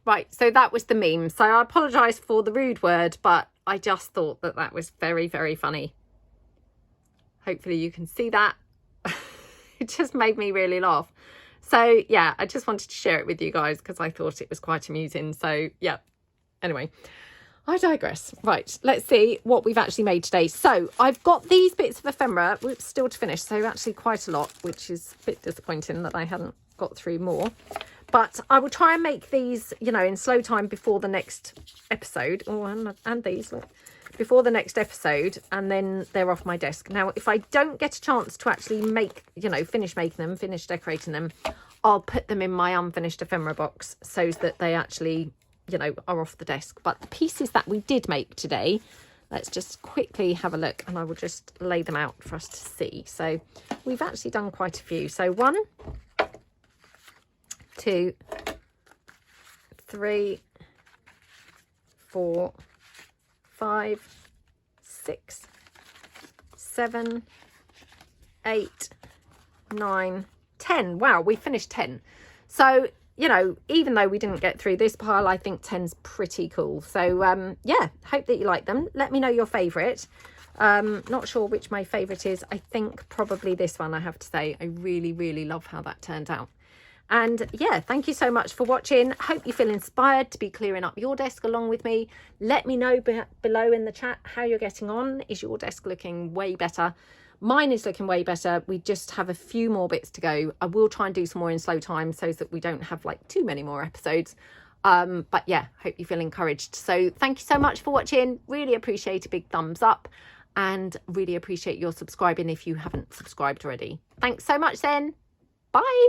Right, so that was the meme. So I apologise for the rude word, but I just thought that that was very, very funny. Hopefully you can see that. It just made me really laugh. So yeah, I just wanted to share it with you guys because I thought it was quite amusing. So yeah, anyway, I digress. Right, let's see what we've actually made today. So I've got these bits of ephemera still to finish. So actually quite a lot, which is a bit disappointing that I hadn't got through more. But I will try and make these, you know, in slow time before the next episode. Oh, and these, look, before the next episode, and then they're off my desk. Now, if I don't get a chance to actually make, you know, finish making them, finish decorating them, I'll put them in my unfinished ephemera box so that they actually, you know, are off the desk. But the pieces that we did make today, let's just quickly have a look, and I will just lay them out for us to see. So we've actually done quite a few. So 1, 2, 3, 4, 5, 6, 7, 8, 9, 10. Wow, we finished 10. So, you know, even though we didn't get through this pile, I think 10's pretty cool. So, yeah, hope that you like them. Let me know your favourite. Not sure which my favourite is. I think probably this one, I have to say. I really, really love how that turned out. And yeah, thank you so much for watching. Hope you feel inspired to be clearing up your desk along with me. Let me know below in the chat how you're getting on. Is your desk looking way better? Mine is looking way better. We just have a few more bits to go. I will try and do some more in slow time so that we don't have like too many more episodes. But yeah, hope you feel encouraged. So thank you so much for watching. Really appreciate a big thumbs up and really appreciate your subscribing if you haven't subscribed already. Thanks so much then. Bye.